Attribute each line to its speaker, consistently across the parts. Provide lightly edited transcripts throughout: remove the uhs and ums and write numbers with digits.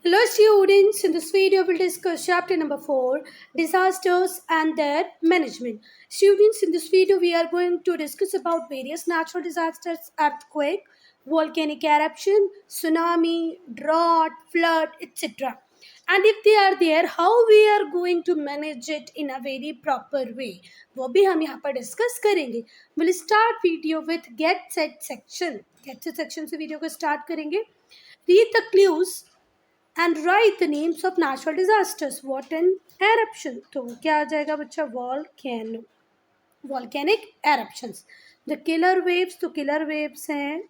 Speaker 1: Hello students, in this video we'll discuss chapter number 4, disasters and their management. Students, in this video we are going to discuss about various natural disasters, earthquake, volcanic eruption, tsunami, drought, flood, etc. And if they are there, how we are going to manage it in a very proper way, वो भी हम यहाँ पर discuss करेंगे. We'll start video with get set section. Get set section से video को start करेंगे. Read the clues and write the names of natural disasters. What an eruption. तो क्या आ जाएगा बच्चा? volcano, volcanic eruptions. The killer waves, तो killer waves हैं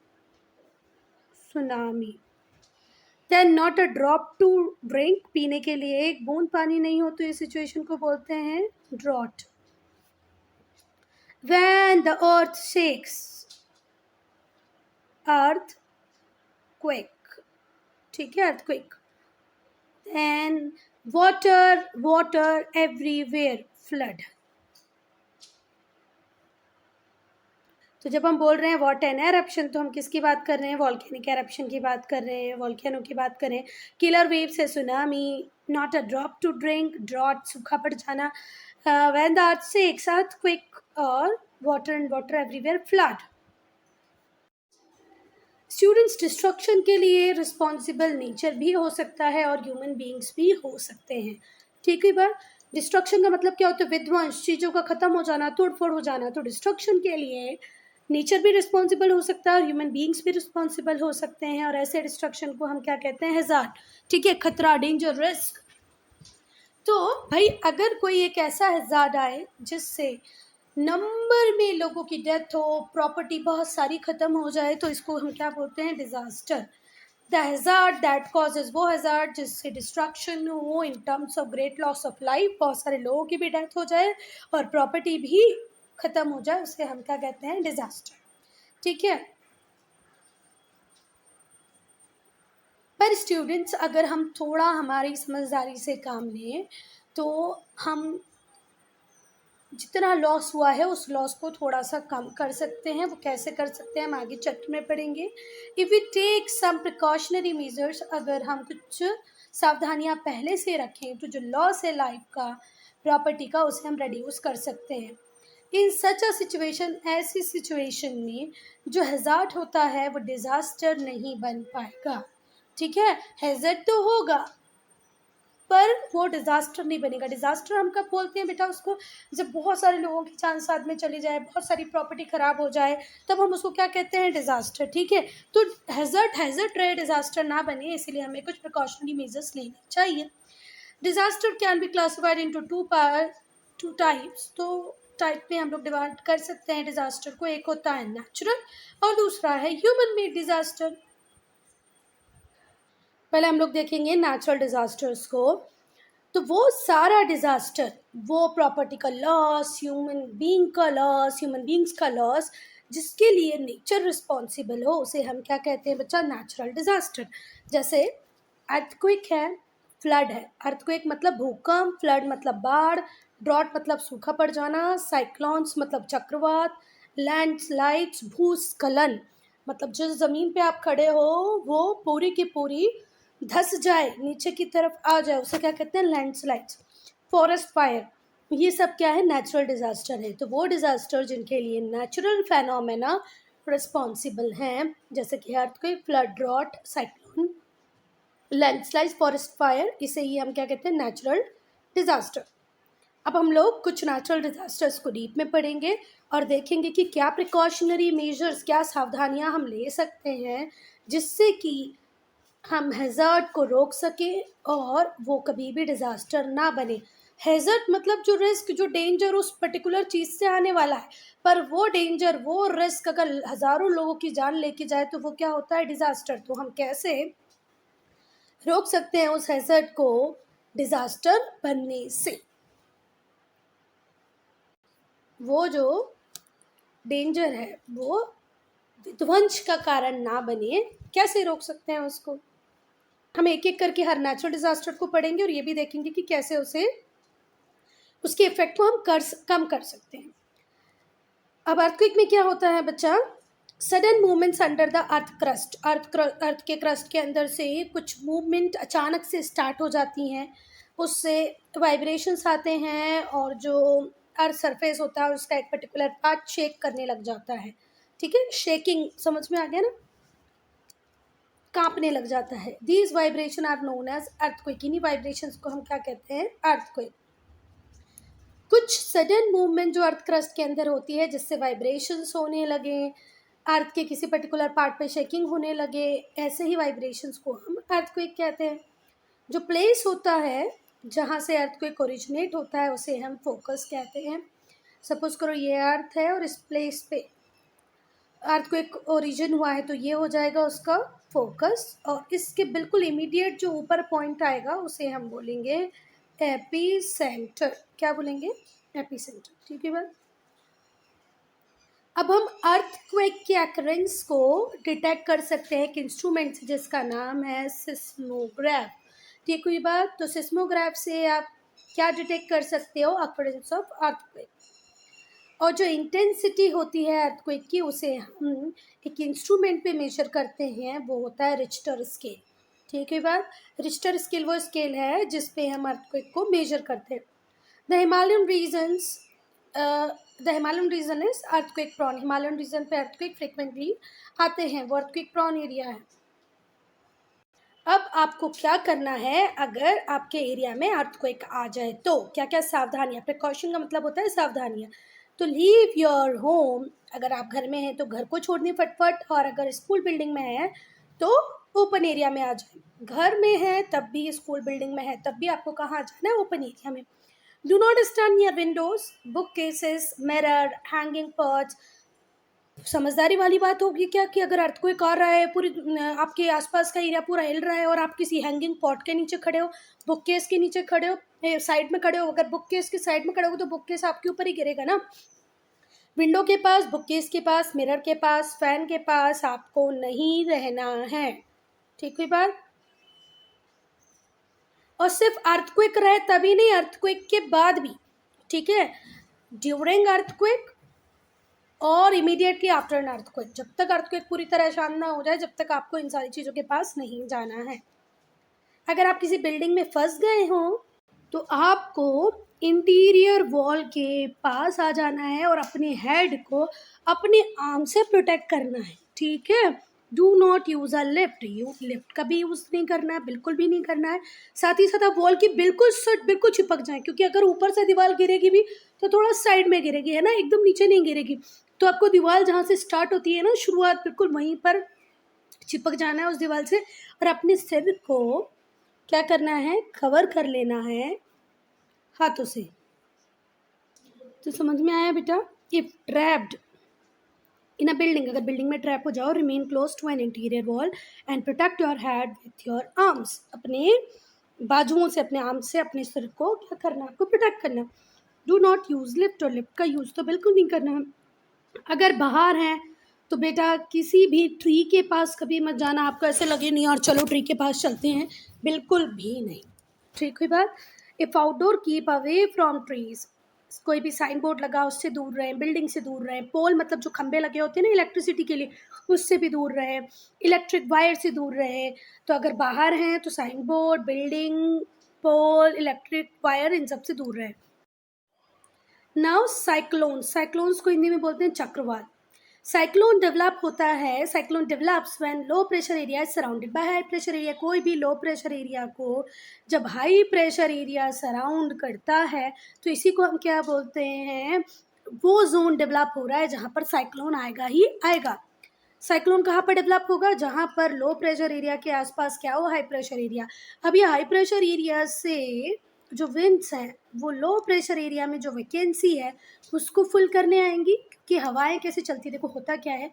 Speaker 1: tsunami. Then not a drop to drink, पीने के लिए एक बूंद पानी नहीं हो तो इस सिचुएशन को बोलते हैं drought. When the earth shakes, earthquake. ठीक है, earthquake. And water everywhere, flood. तो जब हम बोल रहे हैं व्हाट एन एरप्शन तो हम किसकी बात कर रहे हैं? वॉल्केनिक एरप्शन की बात कर रहे हैं, वॉल्केनो की बात कर रहे हैं. किलर वेव्स है tsunami, not a drop to drink, drought सूखा पड़ जाना, when the earth shakes, earthquake, और water everywhere, flood. Students, destruction के लिए रिस्पॉन्सिबल नेचर भी हो सकता है और ह्यूमन बीइंग्स भी हो सकते हैं. ठीक है बार, डिस्ट्रक्शन का मतलब क्या होता है? विध्वंस, चीज़ों का ख़त्म हो जाना, तोड़फोड़ हो जाना. तो डिस्ट्रक्शन के लिए नेचर भी रिस्पॉन्सिबल हो सकता है और ह्यूमन बीइंग्स भी रिस्पॉन्सिबल हो सकते हैं. और ऐसे डिस्ट्रक्शन को हम क्या कहते हैं? हैज़ार्ड. ठीक है, खतरा, डेंजर, रिस्क. तो भाई अगर कोई एक ऐसा हैज़ार्ड आए जिससे नंबर में लोगों की डेथ हो, प्रॉपर्टी बहुत सारी ख़त्म हो जाए, तो इसको हम क्या बोलते हैं? Disaster. The hazard that causes, वो हैज़ार्ड जिससे डिस्ट्रक्शन हो in terms of great loss of life, बहुत सारे लोगों की भी डेथ हो जाए और प्रॉपर्टी भी ख़त्म हो जाए, उसे हम क्या कहते हैं? डिज़ास्टर. ठीक है. पर स्टूडेंट्स, अगर हम थोड़ा हमारी समझदारी से काम लें तो हम जितना लॉस हुआ है उस लॉस को थोड़ा सा कम कर सकते हैं. वो कैसे कर सकते हैं हम आगे चैप्टर में पढ़ेंगे. If we take some precautionary measures, अगर हम कुछ सावधानियां पहले से रखें तो जो लॉस है लाइफ का, प्रॉपर्टी का, उसे हम रिड्यूस कर सकते हैं. इन सच अ सिचुएशन, ऐसी सिचुएशन में जो हैज़ार्ड होता है वो डिज़ास्टर नहीं बन पाएगा. ठीक है, हैज़ार्ड तो होगा पर वो डिज़ास्टर नहीं बनेगा. डिज़ास्टर हम कब बोलते हैं बेटा? उसको जब बहुत सारे लोगों की जान साथ में चली जाए, बहुत सारी प्रॉपर्टी ख़राब हो जाए, तब हम उसको क्या कहते हैं? डिज़ास्टर. ठीक है. तो हैज़ार्ड रहे, डिज़ास्टर ना बने, इसीलिए हमें कुछ प्रिकॉशनरी मेजर्स लेने चाहिए. Disaster can be classified into two types. तो टाइप में हम लोग डिवाइड कर सकते हैं डिज़ास्टर को. एक होता है नेचुरल और दूसरा है ह्यूमन मेड डिज़ास्टर. पहले हम लोग देखेंगे नेचुरल डिज़ास्टर्स को. तो वो सारा डिज़ास्टर, वो प्रॉपर्टी का लॉस, ह्यूमन बींग्स का लॉस जिसके लिए नेचर रिस्पॉन्सिबल हो, उसे हम क्या कहते हैं बच्चा? Natural disaster. जैसे अर्थक्वेक है, फ्लड है. अर्थक्वेक मतलब भूकंप, फ्लड मतलब बाढ़, ड्रॉट मतलब सूखा पड़ जाना, साइक्लोन्स मतलब चक्रवात, लैंडस्लाइड्स भूस्खलन मतलब जिस ज़मीन पे आप खड़े हो वो पूरी की पूरी धस जाए, नीचे की तरफ आ जाए, उसे क्या कहते हैं? लैंडस्लाइड्स. फॉरेस्ट फायर, ये सब क्या है? नेचुरल डिज़ास्टर है. तो वो डिज़ास्टर जिनके लिए नेचुरल फेनोमेना रिस्पॉन्सिबल हैं, जैसे कि earthquake, flood, drought, cyclone, landslide, forest fire, इसे ही हम क्या कहते हैं? Natural disaster. अब हम लोग कुछ नेचुरल डिज़ास्टर्स को डीप में पढ़ेंगे और देखेंगे कि क्या प्रिकॉशनरी मेजर्स, क्या सावधानियां हम ले सकते हैं जिससे कि हम हैज़ार्ड को रोक सकें और वो कभी भी डिज़ास्टर ना बने. हैज़ार्ड मतलब जो रिस्क, जो डेंजर उस पर्टिकुलर चीज़ से आने वाला है, पर वो डेंजर, वो रिस्क अगर हज़ारों लोगों की जान लेके जाए तो वो क्या होता है? डिज़ास्टर. तो हम कैसे रोक सकते हैं उस हैज़ार्ड को डिज़ास्टर बनने से? वो जो डेंजर है वो विध्वंस का कारण ना बने, कैसे रोक सकते हैं उसको? हम एक एक करके हर नेचुरल डिज़ास्टर को पढ़ेंगे और ये भी देखेंगे कि कैसे उसे, उसके इफेक्ट को हम कम कर सकते हैं. अब अर्थक्वेक में क्या होता है बच्चा? Sudden movements under the earth के क्रस्ट के अंदर से कुछ मूवमेंट अचानक से स्टार्ट हो जाती हैं, उससे वाइब्रेशंस आते हैं और जो अर्थ सरफेस होता है उसका एक पर्टिकुलर पार्ट शेक करने लग जाता है। ठीक है, शेकिंग समझ में आ गया ना, कांपने लग जाता है। These vibration are known as earthquake. इन्हीं वाइब्रेशंस को हम क्या कहते हैं? अर्थक्वेक। कुछ सडन मूवमेंट जो अर्थ क्रस्ट के अंदर होती है जिससे वाइब्रेशंस होने लगे, अर्थ के किसी पर्टिकुलर पार्ट पे शेकिंग होने लगे, ऐसे ही वाइब्रेशंस को हम अर्थक्वेक कहते हैं। जो प्लेस होता है जहाँ से अर्थक्वेक ओरिजिनेट होता है उसे हम फोकस कहते हैं। सपोज करो ये अर्थ है और इस प्लेस पे अर्थक्वेक ओरिजिन हुआ है तो ये हो जाएगा उसका फोकस, और इसके बिल्कुल इमीडिएट जो ऊपर पॉइंट आएगा उसे हम बोलेंगे एपी सेंटर। क्या बोलेंगे? AP centre. ठीक है बात। अब हम अर्थक्वेक के अकरेंस को डिटेक्ट कर सकते हैं एक इंस्ट्रूमेंट जिसका नाम है सिस्मोग्राफ। ठीक हुई बात। तो सिस्मोग्राफ से आप क्या डिटेक्ट कर सकते हो? Occurrence of earthquake. और जो इंटेंसिटी होती है अर्थक्वेक की उसे हम एक इंस्ट्रूमेंट पे मेजर करते हैं, वो होता है रिक्टर स्केल। ठीक है बात। रिक्टर स्केल वो स्केल है जिस पे हम अर्थक्वेक को मेजर करते हैं। The Himalayan region is earthquake prone. Himalayan region पे अर्थक्वेक फ्रिक्वेंटली आते हैं, वो अर्थक्वेक प्रॉन एरिया है। अब आपको क्या करना है अगर आपके एरिया में अर्थक्वेक आ जाए तो क्या क्या सावधानियां? प्रिकॉशन का मतलब होता है सावधानियां। तो लीव योर होम, अगर आप घर में हैं तो घर को छोड़नी फटफट, और अगर स्कूल बिल्डिंग में है तो ओपन एरिया में आ जाए। घर में है तब भी, स्कूल बिल्डिंग में है तब भी आपको कहाँ जाना है? ओपन एरिया में। Do not stand near windows, bookcases, mirror, hanging parts. समझदारी वाली बात होगी क्या कि अगर अर्थक्वेक आ रहा है, पूरी आपके आसपास का एरिया पूरा हिल रहा है और आप किसी हैंगिंग पॉट के नीचे खड़े हो, बुक केस के नीचे खड़े हो, साइड में खड़े हो, अगर बुक केस के साइड में खड़े हो तो बुक केस आपके ऊपर ही गिरेगा ना। विंडो के पास, बुक केस के पास, मिरर के पास, फैन के पास आपको नहीं रहना है। ठीक हुई बात। और सिर्फ अर्थक्वेक रहे तभी नहीं, अर्थक्वेक के बाद भी। ठीक है, ड्यूरिंग अर्थक्वेक और इमीडिएटली आफ्टर एन अर्थक्वेक। जब तक अर्थक्वेक पूरी तरह शांत ना हो जाए जब तक आपको इन सारी चीज़ों के पास नहीं जाना है। अगर आप किसी बिल्डिंग में फंस गए हो तो आपको इंटीरियर वॉल के पास आ जाना है और अपने हेड को अपने आर्म से प्रोटेक्ट करना है। ठीक है। Do not use a lift. Lift का भी यूज़ नहीं करना है, बिल्कुल भी नहीं करना है। साथ ही साथ आप वॉल की बिल्कुल चिपक जाए, क्योंकि अगर ऊपर से दीवार गिरेगी भी तो थोड़ा साइड में गिरेगी, है ना, एकदम नीचे नहीं गिरेगी। तो आपको दीवार जहाँ से स्टार्ट होती है ना शुरुआत, बिल्कुल वहीं पर चिपक जाना है उस दीवार से, और अपने सिर को क्या करना है? कवर कर लेना है हाथों से। तो समझ में आया बेटा? If trapped in a building, अगर बिल्डिंग में ट्रैप हो जाओ, remain close to an interior wall and protect your head with your arms. अपने बाजुओं से, अपने आर्म से अपने सिर को क्या करना? आपको प्रोटेक्ट करना। डू नॉट यूज़ लिफ्ट, और लिफ्ट का यूज़ तो बिल्कुल नहीं करना है। अगर बाहर हैं तो बेटा किसी भी ट्री के पास कभी मत जाना। आपको ऐसे लगे नहीं और चलो ट्री के पास चलते हैं, बिल्कुल भी नहीं। ठीक हुई बात। If outdoor keep away from trees, कोई भी साइन बोर्ड लगा उससे दूर रहें, बिल्डिंग से दूर रहें, पोल मतलब जो खंबे लगे होते हैं ना इलेक्ट्रिसिटी के लिए, उससे भी दूर रहें, इलेक्ट्रिक वायर से दूर रहें। तो अगर बाहर हैं तो साइन बोर्ड, बिल्डिंग, पोल, इलेक्ट्रिक वायर, इन सब से दूर रहें। नाउ साइक्लोन्स को हिंदी में बोलते हैं चक्रवात। साइक्लोन डेवलप होता है, cyclone develops when low pressure area is surrounded by high pressure area. कोई भी लो प्रेशर एरिया को जब हाई प्रेशर एरिया सराउंड करता है तो इसी को हम क्या बोलते हैं? वो जोन डेवलप हो रहा है जहाँ पर साइक्लोन आएगा ही आएगा। साइक्लोन कहाँ पर डेवलप होगा? जहाँ पर लो प्रेशर एरिया के आसपास क्या हो? High pressure area. अब ये हाई प्रेशर एरिया से जो विंड्स हैं वो लो प्रेशर एरिया में जो वैकेंसी है उसको फुल करने आएंगी। कि हवाएं कैसे चलती है, देखो होता क्या है,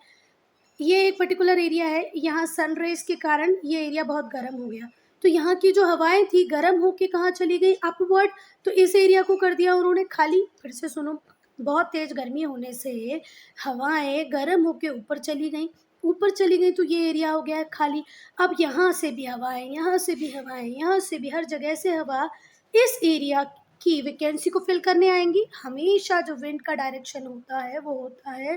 Speaker 1: ये एक पर्टिकुलर एरिया है, यहाँ सन रेज के कारण ये एरिया बहुत गर्म हो गया, तो यहाँ की जो हवाएं थी गर्म होके कहाँ चली गई? अपवर्ड। तो इस एरिया को कर दिया उन्होंने खाली। फिर से सुनो, बहुत तेज गर्मी होने से हवाएं गर्म होके ऊपर चली गई, ऊपर चली गई तो ये एरिया हो गया है खाली। अब यहाँ से भी हवाएं, यहाँ से भी हवाएं, यहाँ से भी, हर जगह से हवा इस एरिया की वैकेंसी को फिल करने आएंगी। हमेशा जो विंड का डायरेक्शन होता है वो होता है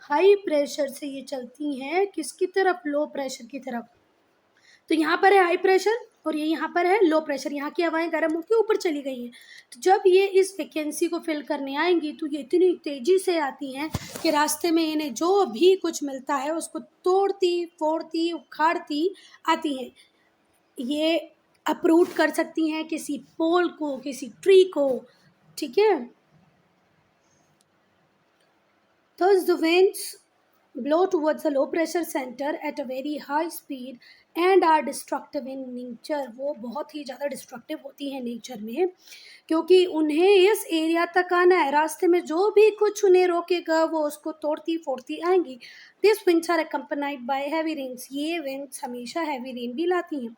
Speaker 1: हाई प्रेशर से ये चलती हैं किसकी तरफ, लो प्रेशर की तरफ। तो यहाँ पर है हाई प्रेशर और ये यहाँ पर है लो प्रेशर, यहाँ की हवाएं गर्म होकर ऊपर चली गई हैं। तो जब ये इस वैकेंसी को फिल करने आएंगी तो ये इतनी तेज़ी से आती हैं कि रास्ते में इन्हें जो भी कुछ मिलता है उसको तोड़ती फोड़ती उखाड़ती आती हैं। ये अप्रूट कर सकती हैं किसी पोल को, किसी ट्री को, ठीक है। Thus the winds blow towards the low pressure center at a very high speed and are destructive in nature। वो बहुत ही ज़्यादा डिस्ट्रक्टिव होती हैं नेचर में, क्योंकि उन्हें इस एरिया तक आना है, रास्ते में जो भी कुछ उन्हें रोकेगा वो उसको तोड़ती फोड़ती आएंगी। This winds are accompanied by heavy rains। ये winds हमेशा हैवी रेन भी लाती हैं।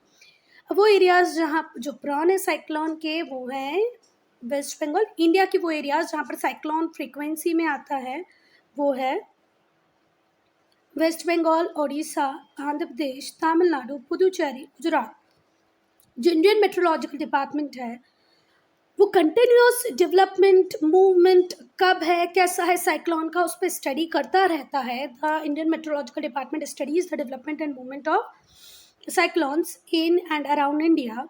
Speaker 1: अब वो एरियाज जहाँ जो पुराने साइक्लोन के वो हैं वेस्ट बंगाल, इंडिया के वो एरियाज जहाँ पर साइक्लोन फ्रीक्वेंसी में आता है वो है वेस्ट बंगाल, ओडिशा, आंध्र प्रदेश, तमिलनाडु, पुदुचेरी, गुजरात। जो इंडियन मेट्रोलॉजिकल डिपार्टमेंट है वो कंटिन्यूस डेवलपमेंट मूवमेंट कब है कैसा है साइक्लोन का उस पर स्टडी करता रहता है। The Indian meteorological department studies the development and movement of cyclones in and around India।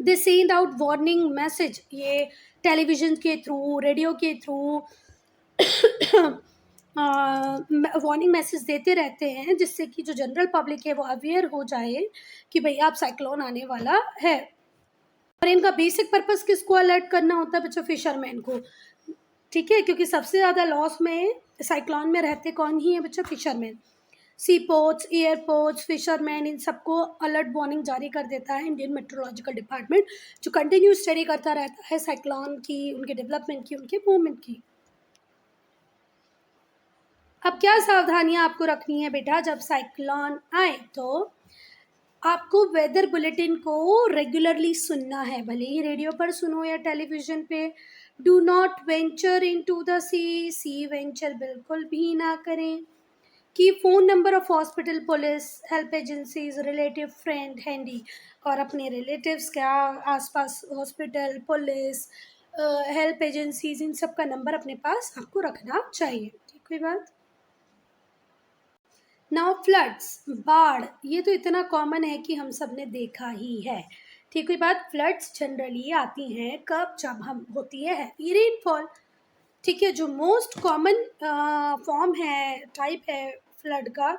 Speaker 1: They send out warning message, ये टेलीविज़न के थ्रू, रेडियो के थ्रू वार्निंग मैसेज देते रहते हैं जिससे कि जो जनरल पब्लिक है वो अवेयर हो जाए कि भाई आप साइक्लोन आने वाला है। और इनका बेसिक पर्पस किसको अलर्ट करना होता है बच्चों, फिशरमैन को, ठीक है, क्योंकि सबसे ज़्यादा लॉस में साइक्लोन में रहते कौन ही है बच्चों, फिशरमैन। सी पोर्ट्स, एयरपोर्ट्स, फिशरमैन, इन सबको अलर्ट वार्निंग जारी कर देता है इंडियन मेट्रोलॉजिकल डिपार्टमेंट, जो कंटिन्यू स्टडी करता रहता है साइक्लोन की, उनके डेवलपमेंट की, उनके मूवमेंट की। अब क्या सावधानियां आपको रखनी है बेटा जब साइक्लोन आए, तो आपको वेदर बुलेटिन को रेगुलरली सुनना है, भले ही रेडियो पर सुनो या टेलीविज़न पे। Do not venture into the sea venture बिल्कुल भी ना करें। Keep phone number of hospital, police, help agencies, relative, friend handy, और अपने रिलेटिव्स का आसपास हॉस्पिटल, पुलिस, हेल्प एजेंसीज, इन सब का नंबर अपने पास आपको रखना चाहिए, ठीक कोई बात। नाउ फ्लड्स, बाढ़, ये तो इतना कॉमन है कि हम सब ने देखा ही है, ठीक कोई बात। फ्लड्स जनरली आती हैं कब, जब हम होती है हैवी रेनफॉल, ठीक है। जो मोस्ट कॉमन फॉर्म है, टाइप है फ्लड का,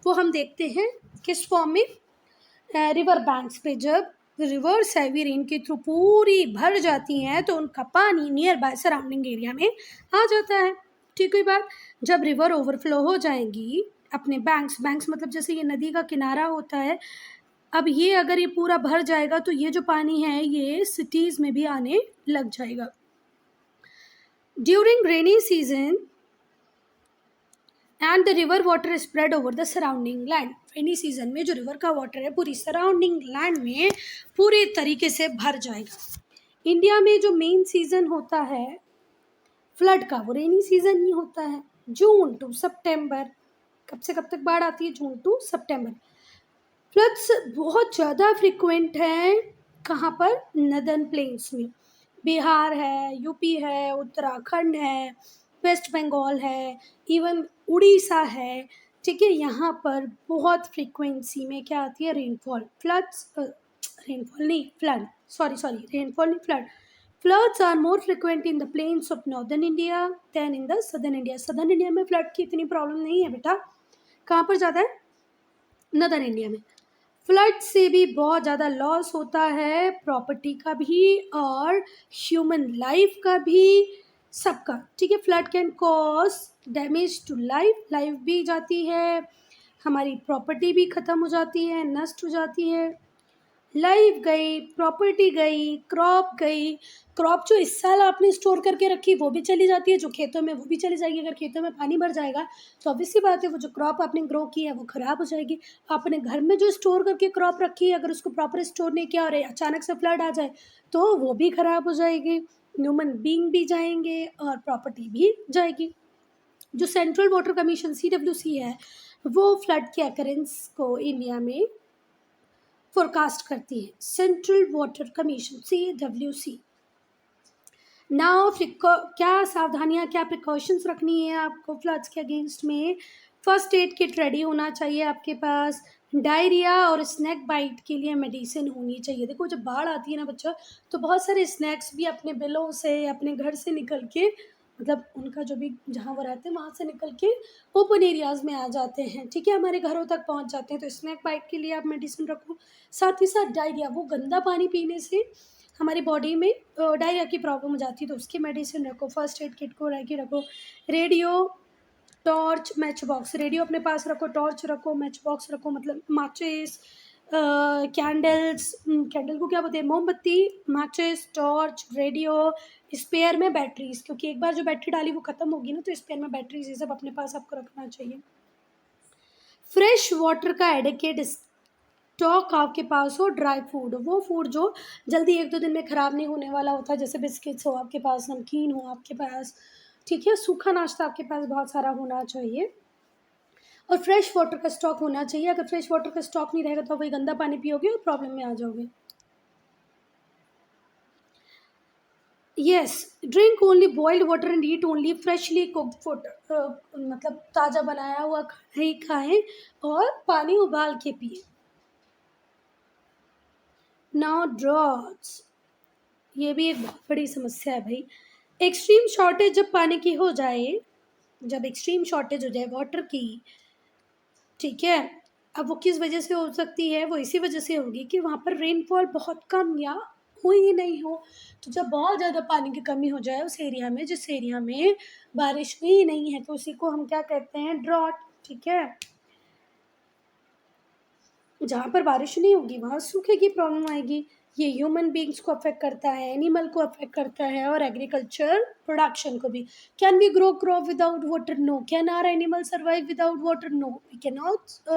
Speaker 1: वो हम देखते हैं किस फॉर्म में, रिवर बैंक्स पे। जब रिवर्स हैवी रेन के थ्रू पूरी भर जाती हैं तो उनका पानी नियर बाय सराउंडिंग एरिया में आ जाता है, ठीक है बात। जब रिवर ओवरफ्लो हो जाएंगी अपने बैंक्स, बैंक्स मतलब जैसे ये नदी का किनारा होता है, अब ये अगर ये पूरा भर जाएगा तो ये जो पानी है ये सिटीज़ में भी आने लग जाएगा। During rainy season and the river water spread over the surrounding land. Rainy season में जो रिवर का वाटर है पूरी सराउंडिंग लैंड में पूरे तरीके से भर जाएगा। इंडिया में जो मेन सीजन होता है फ्लड का वो रेनी सीजन ही होता है, जून टू सितंबर। कब से कब तक बाढ़ आती है, जून टू सितंबर। फ्लड्स बहुत ज़्यादा फ्रिक्वेंट है कहाँ पर, नदर्न प्लेन्स में, बिहार है, यूपी है, उत्तराखंड है, वेस्ट बंगाल है, इवन उड़ीसा है, ठीक है। यहाँ पर बहुत फ्रीक्वेंसी में क्या आती है, रेनफॉल, फ्लड्स, रेनफॉल नहीं फ्लड, सॉरी रेनफॉल नहीं flood. Floods are more frequent in the plains of northern India than in the southern India. Southern India में फ्लड की इतनी प्रॉब्लम नहीं है बेटा, कहाँ पर ज़्यादा है, नदर्न इंडिया में। फ्लड से भी बहुत ज़्यादा लॉस होता है, प्रॉपर्टी का भी और ह्यूमन लाइफ का भी, सबका, ठीक है। Flood can cause damage to life, life भी जाती है, हमारी प्रॉपर्टी भी ख़त्म हो जाती है, नष्ट हो जाती है, लाइफ गई, प्रॉपर्टी गई, क्रॉप गई। क्रॉप जो इस साल आपने स्टोर करके रखी वो भी चली जाती है, जो खेतों में वो भी चली जाएगी। अगर खेतों में पानी भर जाएगा तो ऑब्वियस सी बात है वो जो क्रॉप आपने ग्रो की है वो ख़राब हो जाएगी। आपने घर में जो स्टोर करके क्रॉप रखी है अगर उसको प्रॉपर स्टोर नहीं किया और अचानक से फ्लड आ जाए तो वो भी ख़राब हो जाएगी, ह्यूमन बीइंग भी जाएंगे और प्रॉपर्टी भी जाएगी। जो सेंट्रल वाटर कमीशन CWC है वो फ्लड के अकरेंस को इंडिया में फोरकास्ट करती है। Central water commission CWC now क्या सावधानियाँ, क्या प्रिकॉशंस रखनी है आपको फ्लड्स के अगेंस्ट में। फर्स्ट एड किट रेडी होना चाहिए आपके पास। डायरिया और स्नैक बाइट के लिए मेडिसिन होनी चाहिए। देखो जब बाढ़ आती है ना बच्चा, तो बहुत सारे स्नैक्स भी अपने बिलों से, अपने घर से निकल के, मतलब उनका जो भी जहाँ वो रहते हैं वहाँ से निकल के ओपन एरियाज़ में आ जाते हैं, ठीक है, हमारे घरों तक पहुँच जाते हैं। तो स्नैक बाइट के लिए आप मेडिसिन रखो। साथ ही साथ डायरिया, वो गंदा पानी पीने से हमारी बॉडी में डायरिया की प्रॉब्लम हो जाती है, तो उसकी मेडिसिन रखो। फर्स्ट एड किट को रख के रखो। Radio, torch, match box. Radio अपने पास रखो, टॉर्च रखो, मैच बॉक्स रखो, मतलब माचिस, कैंडल्स, कैंडल को क्या बोलते हैं, मोमबत्ती, माचिस, टॉर्च, रेडियो, स्पेयर में बैटरीज, क्योंकि एक बार जो बैटरी डाली वो ख़त्म होगी ना, तो स्पेयर में बैटरीज ये सब अपने पास आपको रखना चाहिए। फ्रेश वाटर का एडिकेट स्टॉक आपके पास हो। ड्राई फूड, वो फूड जो जल्दी 1-2 दिन में ख़राब नहीं होने वाला होता, जैसे बिस्किट्स हो आपके पास, नमकीन हो आपके पास, ठीक है, सूखा नाश्ता आपके पास बहुत सारा होना चाहिए। और फ्रेश वाटर का स्टॉक होना चाहिए। अगर फ्रेश वाटर का स्टॉक नहीं रहेगा तो वही गंदा पानी पियोगे और प्रॉब्लम में आ जाओगे। Yes, drink only boiled water and eat only freshly cooked food. मतलब ताज़ा बनाया हुआ खाना ही खाएं और पानी उबाल के पिए। नाउ ड्रॉट्स, ये भी एक बहुत बड़ी समस्या है भाई। एक्सट्रीम शॉर्टेज जब पानी की हो जाए, जब एक्सट्रीम शॉर्टेज हो जाए वाटर की, ठीक है, अब वो किस वजह से हो सकती है, वो इसी वजह से होगी कि वहाँ पर रेनफॉल बहुत कम या हो ही नहीं हो। तो जब बहुत ज़्यादा पानी की कमी हो जाए उस एरिया में, जिस एरिया में बारिश हुई ही नहीं है, तो उसी को हम क्या कहते हैं, ड्रॉट, ठीक है। जहाँ पर बारिश नहीं होगी वहाँ सूखे की प्रॉब्लम आएगी। ये ह्यूमन बींग्स को अफेक्ट करता है, एनिमल को अफेक्ट करता है और एग्रीकल्चर प्रोडक्शन को भी। Can we grow crop without water? No. Can our animal survive without water? No, we can not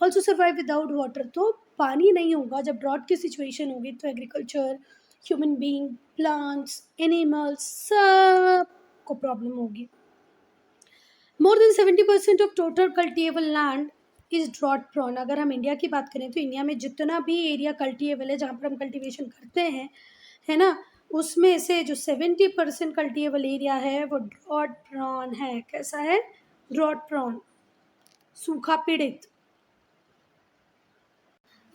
Speaker 1: also survive without water. तो पानी नहीं होगा, जब ड्रॉट की सिचुएशन होगी, तो agriculture, human being, plants, animals, सब को प्रॉब्लम होगी। More than 70% of total cultivable land is drought prone. अगर हम इंडिया की बात करें तो इंडिया में जितना भी एरिया कल्टिएबल है, जहाँ पर हम कल्टीवेशन करते हैं, है ना, उसमें से जो 70% कल्टिएबल एरिया है वो ड्रॉट प्रोन है। कैसा है? ड्रॉट प्रोन, सूखा पीड़ित।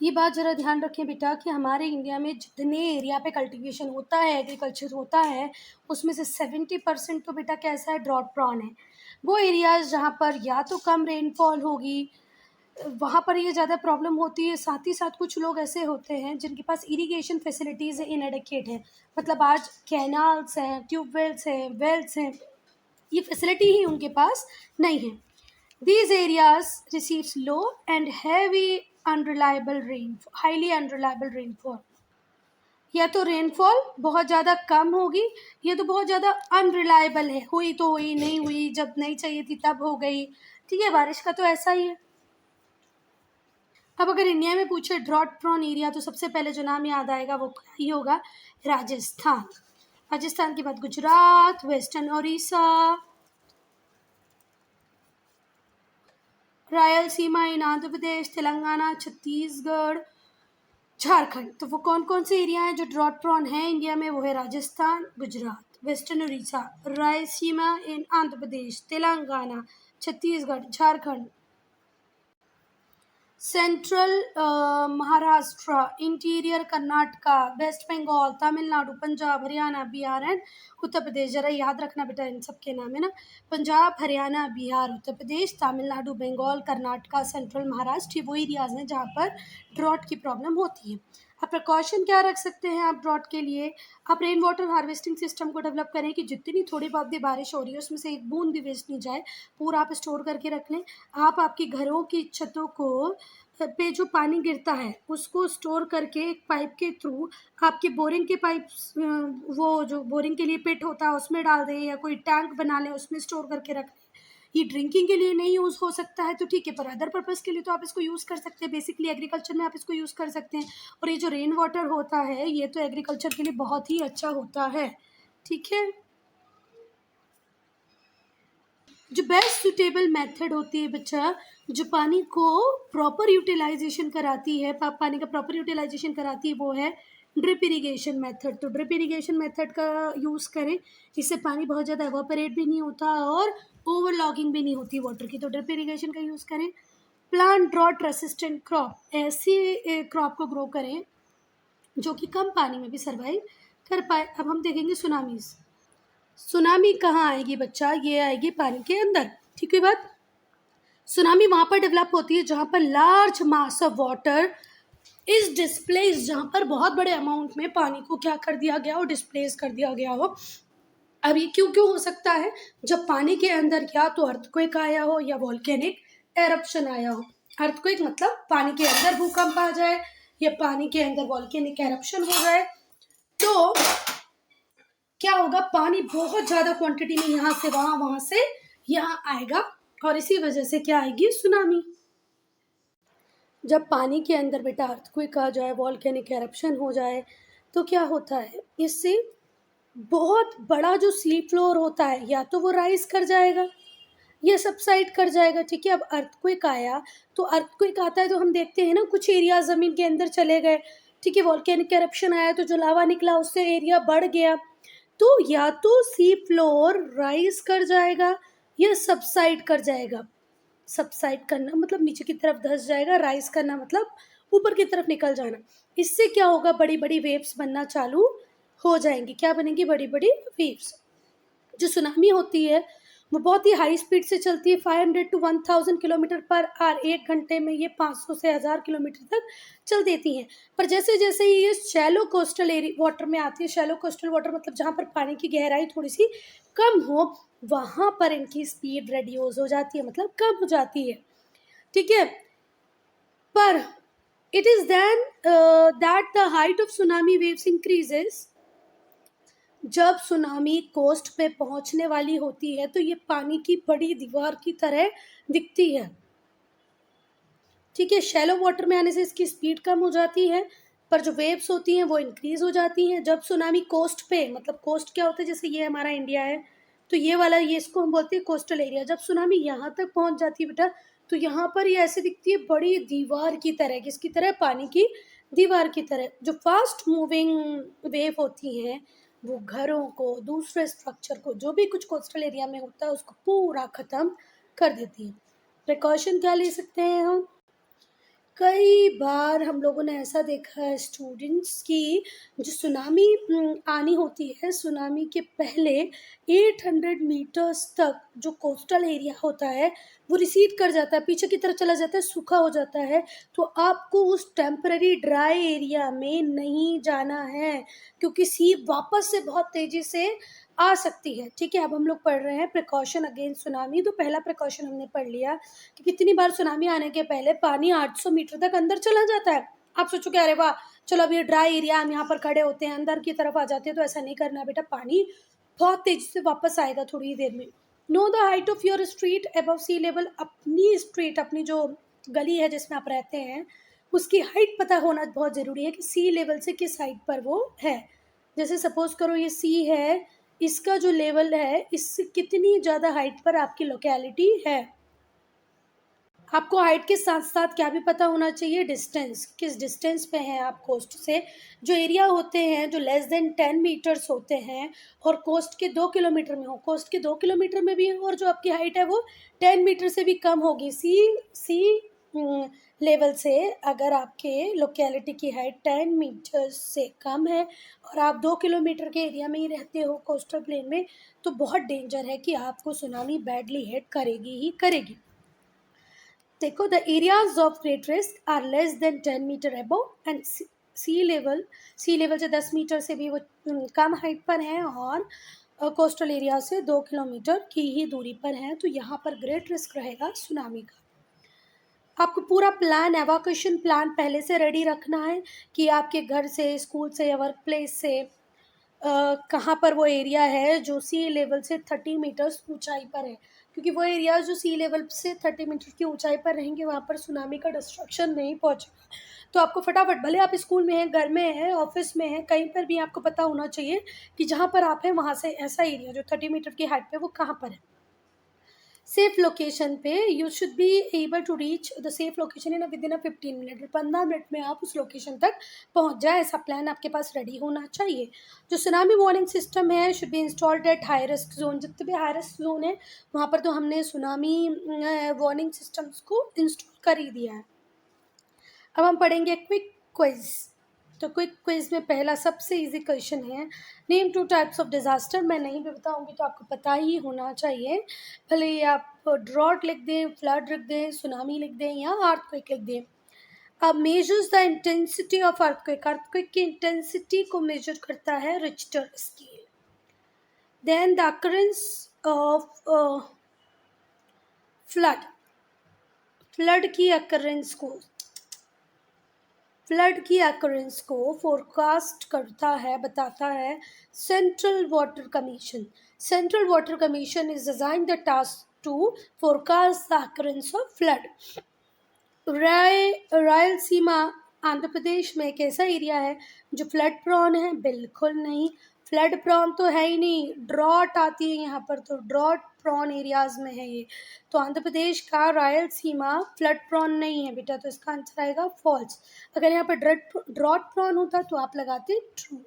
Speaker 1: ये बात ज़रा ध्यान रखें बेटा कि हमारे इंडिया में जितने एरिया पे कल्टीवेशन होता है, एग्रीकल्चर होता है, उसमें से 70% तो बेटा कैसा है, ड्रॉट प्रॉन है। वो एरियाज़ जहाँ पर या तो कम रेनफॉल होगी, वहाँ पर ये ज़्यादा प्रॉब्लम होती है। साथ ही साथ कुछ लोग ऐसे होते हैं जिनके पास इरिगेशन फैसिलिटीज़ इनएडिक्वेट है, मतलब आज कैनाल्स हैं, ट्यूबवेल्स हैं, वेल्स हैं, ये फैसिलिटी ही उनके पास नहीं है। These areas receives low and highly unreliable rainfall। या तो रेनफॉल बहुत ज़्यादा कम होगी, या तो बहुत ज़्यादा अनरिलायबल है, हुई तो हुई, नहीं हुई, जब नहीं चाहिए थी तब हो गई, ठीक है, बारिश का तो ऐसा ही है। अब अगर इंडिया में पूछे ड्रॉट प्रोन एरिया, तो सबसे पहले जो नाम याद आएगा वो क्या ही होगा, राजस्थान। राजस्थान के बाद गुजरात, वेस्टर्न उड़ीसा, रायलसीमा इन आंध्र प्रदेश, तेलंगाना, छत्तीसगढ़, झारखंड। तो वो कौन कौन से एरिया हैं जो ड्रॉट प्रोन हैं इंडिया में? वो है Rajasthan, Gujarat, western Orissa, Rayalaseema in Andhra Pradesh, Telangana, Chhattisgarh, Jharkhand, central Maharashtra, interior Karnataka, west Bengal, Tamil Nadu, Punjab, Haryana, Bihar and Uttar Pradesh. जरा याद रखना बेटा इन सब के नाम है ना, पंजाब, हरियाणा, बिहार, उत्तर प्रदेश, तमिलनाडु, बंगाल, कर्नाटका, सेंट्रल महाराष्ट्र, ये वो एरियाज़ हैं जहाँ पर ड्रॉट की प्रॉब्लम होती है। अब प्रिकॉशन क्या रख सकते हैं आप ड्रॉट के लिए? आप रेन वाटर हार्वेस्टिंग सिस्टम को डेवलप करें कि जितनी थोड़ी बहुत भी बारिश हो रही है उसमें से एक बूंद भी वेस्ट नहीं जाए, पूरा आप स्टोर करके रख लें। आप आपके घरों की छतों को पे जो पानी गिरता है उसको स्टोर करके एक पाइप के थ्रू आपके बोरिंग के पाइप, वो जो बोरिंग के लिए पिट होता है उसमें डाल दें, या कोई टैंक बना लें उसमें स्टोर करके रख लें। ये ड्रिंकिंग के लिए नहीं यूज़ हो सकता है तो ठीक है, पर अदर पर्पज़ के लिए तो आप इसको यूज़ कर सकते हैं। बेसिकली एग्रीकल्चर में आप इसको यूज़ कर सकते हैं। और ये जो रेन वाटर होता है ये तो एग्रीकल्चर के लिए बहुत ही अच्छा होता है, ठीक है। जो बेस्ट सुटेबल मेथड होती है बच्चा, जो पानी को प्रॉपर यूटिलाइजेशन कराती है, पानी का प्रॉपर यूटिलाइजेशन कराती है, वो है ड्रिप इरिगेशन मेथड, तो ड्रिप इरिगेशन मेथड का यूज़ करें, इससे पानी बहुत ज़्यादा एवापोरेट भी नहीं होता और ओवरलॉगिंग भी नहीं होती वाटर की, तो ड्रिप इरिगेशन का यूज़ करें। प्लांट ड्रॉट रेसिस्टेंट क्रॉप, ऐसी क्रॉप को ग्रो करें जो कि कम पानी में भी सर्वाइव कर पाए। अब हम देखेंगे सुनामीज। सुनामी कहाँ आएगी बच्चा, ये आएगी पानी के अंदर, ठीक है बात। सुनामी वहाँ पर डेवलप होती है जहाँ पर large mass of water is displace, जहाँ पर बहुत बड़े अमाउंट में पानी को क्या कर दिया गया हो, डिस्प्लेस कर दिया गया हो। अब ये क्यों क्यों हो सकता है, जब पानी के अंदर या तो अर्थक्वेक आया हो या वोल्केनिक एरप्शन आया हो। अर्थक्वेक मतलब पानी के अंदर भूकंप आ जाए या पानी के अंदर वोल्केनिक एरप्शन हो जाए, तो क्या होगा, पानी बहुत ज्यादा क्वांटिटी में यहाँ से वहां, वहां से यहाँ आएगा और इसी वजह से क्या आएगी, सुनामी। जब पानी के अंदर बेटा अर्थक्वेक आ जाए, वोल्केनिक एरप्शन हो जाए, तो क्या होता है, इससे बहुत बड़ा जो सी फ्लोर होता है या तो वो राइज कर जाएगा या सबसाइड कर जाएगा, ठीक है। अब अर्थक्वेक आया, तो अर्थक्वेक आता है तो हम देखते हैं ना, कुछ एरिया ज़मीन के अंदर चले गए, ठीक है। वोल्केनिक एरप्शन आया तो जो लावा निकला उससे एरिया बढ़ गया, तो या तो सी फ्लोर राइज कर जाएगा या सबसाइड कर जाएगा। सबसाइड करना मतलब नीचे की तरफ धंस जाएगा, राइज करना मतलब ऊपर की तरफ निकल जाना। इससे क्या होगा, बड़ी बड़ी वेव्स बनना चालू हो जाएंगी। क्या बनेंगी, बड़ी बड़ी वेव्स। जो सुनामी होती है वो बहुत ही हाई स्पीड से चलती है, 500 to 1000 किलोमीटर पर आवर। एक घंटे में ये 500 से 1000 किलोमीटर तक चल देती हैं। पर जैसे जैसे ये शैलो कोस्टल एरिया वाटर में आती है, शैलो कोस्टल वाटर मतलब जहाँ पर पानी की गहराई थोड़ी सी कम हो, वहाँ पर इनकी स्पीड रेड्यूस हो जाती है, मतलब कम हो जाती है, ठीक है। पर it is then that the height of tsunami waves increases. जब सुनामी कोस्ट पे पहुंचने वाली होती है तो ये पानी की बड़ी दीवार की तरह दिखती है, ठीक है। शैलो वाटर में आने से इसकी स्पीड कम हो जाती है, पर जो वेव्स होती हैं वो इंक्रीज हो जाती हैं। जब सुनामी कोस्ट पे, मतलब कोस्ट क्या होता है, जैसे ये हमारा इंडिया है तो ये वाला, ये इसको हम बोलते हैं कोस्टल एरिया। जब सुनामी यहाँ तक पहुंच जाती है बेटा, तो यहाँ पर ये ऐसे दिखती है बड़ी दीवार की तरह, किसकी तरह, पानी की दीवार की तरह। जो फास्ट मूविंग वेव होती हैं वो घरों को, दूसरे स्ट्रक्चर को, जो भी कुछ कोस्टल एरिया में होता है उसको पूरा ख़त्म कर देती है। प्रिकॉशन क्या ले सकते हैं हम, कई बार हम लोगों ने ऐसा देखा है स्टूडेंट्स की, जो सुनामी आनी होती है, सुनामी के पहले 800 मीटर्स तक जो कोस्टल एरिया होता है वो रिसीड कर जाता है, पीछे की तरफ चला जाता है, सूखा हो जाता है। तो आपको उस टेम्पररी ड्राई एरिया में नहीं जाना है, क्योंकि सी वापस से बहुत तेज़ी से आ सकती है, ठीक है। अब हम लोग पढ़ रहे हैं प्रिकॉशन अगेंस्ट सुनामी। तो पहला प्रिकॉशन हमने पढ़ लिया कि कितनी बार सुनामी आने के पहले पानी 800 मीटर तक अंदर चला जाता है। आप सोचोगे अरे वाह, चलो अब ये ड्राई एरिया, हम यहाँ पर खड़े होते हैं, अंदर की तरफ आ जाते हैं, तो ऐसा नहीं करना बेटा, पानी बहुत तेजी से वापस आएगा थोड़ी ही देर में। Know the height of your street above sea level, अपनी स्ट्रीट, अपनी जो गली है जिसमें आप रहते हैं उसकी हाइट पता होना बहुत ज़रूरी है कि सी लेवल से किस हाइट पर वो है। जैसे सपोज करो ये सी है, इसका जो लेवल है इससे कितनी ज़्यादा हाइट पर आपकी लोकेलिटी है। आपको हाइट के साथ साथ क्या भी पता होना चाहिए, डिस्टेंस, किस डिस्टेंस पे हैं आप कोस्ट से। जो एरिया होते हैं जो लेस देन 10 मीटर्स होते हैं और कोस्ट के 2 किलोमीटर में हो, कोस्ट के 2 किलोमीटर में भी, और जो आपकी हाइट है वो 10 मीटर से भी कम होगी। सी लेवल से अगर आपके लोकेलिटी की हाइट 10 मीटर से कम है और आप 2 किलोमीटर के एरिया में ही रहते हो कोस्टल प्लेन में, तो बहुत डेंजर है कि आपको सुनामी बैडली हिट करेगी ही करेगी। देखो, the areas of great risk are less than 10 metre above and sea level से 10 मीटर से भी वो कम हाइट पर हैं और कोस्टल एरिया से 2 किलोमीटर की ही दूरी पर हैं, तो यहाँ पर ग्रेट रिस्क रहेगा सुनामी का। आपको पूरा प्लान, एवाक्यूएशन प्लान पहले से रेडी रखना है कि आपके घर से, स्कूल से या वर्क प्लेस से कहाँ पर वो एरिया है जो सी लेवल से 30 मीटर्स ऊंचाई पर है, क्योंकि वो एरिया जो सी लेवल से 30 मीटर की ऊंचाई पर रहेंगे वहाँ पर सुनामी का डिस्ट्रक्शन नहीं पहुँचेगा। तो आपको फटाफट, भले आप स्कूल में हैं, घर में हैं, ऑफिस में हैं, कहीं पर भी आपको पता होना चाहिए कि जहाँ पर आप हैं वहाँ से ऐसा एरिया जो 30 मीटर की हाइट पे वो कहाँ पर है। सेफ लोकेशन पे you should be able to reach the safe location in within 15 minute. 15 minute में आप उस लोकेशन तक पहुंच जाए, ऐसा प्लान आपके पास रेडी होना चाहिए। जो सुनामी वार्निंग सिस्टम है should be installed at high risk zone. जितने भी हाई रिस्क जोन है वहाँ पर तो हमने सुनामी वार्निंग सिस्टम्स को इंस्टॉल कर ही दिया है। अब हम पढ़ेंगे क्विक क्विज। तो क्विक क्विज में पहला सबसे इजी क्वेश्चन है, नेम 2 टाइप्स ऑफ डिजास्टर। मैं नहीं भी बताऊंगी तो आपको पता ही होना चाहिए, भले ही आप ड्रॉट लिख दें, फ्लड लिख दें, सुनामी लिख दें या अर्थक्वेक लिख दें। अब measures the intensity of earthquake. Earthquake की इंटेंसिटी को मेजर करता है Richter scale. Then the occurrence of flood. Flood की अकरेंस को फोरकास्ट करता है, बताता है central water commission. Central water commission is design the task to forecast the occurrence of flood. Rayalaseema Andhra Pradesh में एक ऐसा एरिया है जो फ्लड प्रॉन है? बिल्कुल नहीं, फ्लड प्रॉन तो है ही नहीं, ड्रॉट आती है यहाँ पर, तो ड्रॉट प्रॉन एरियाज में है ये। तो आंध्र प्रदेश का रायलसीमा फ्लड प्रॉन नहीं है बेटा, तो इसका आंसर आएगा फॉल्स। अगर यहाँ पर ड्रॉट प्रॉन होता तो आप लगाते true.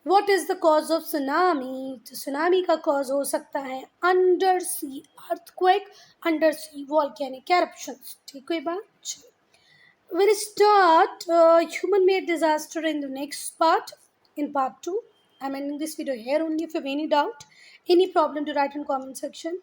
Speaker 1: What is the cause of tsunami? तो सुनामी का कॉज हो सकता है अंडर सी अर्थक्वेक, अंडर सी वॉल्केनिक eruptions। ठीक है बात। We'll start human-made disaster in the next part, in part 2. I'm ending this video here only. If you have any doubt, any problem, to write in comment section.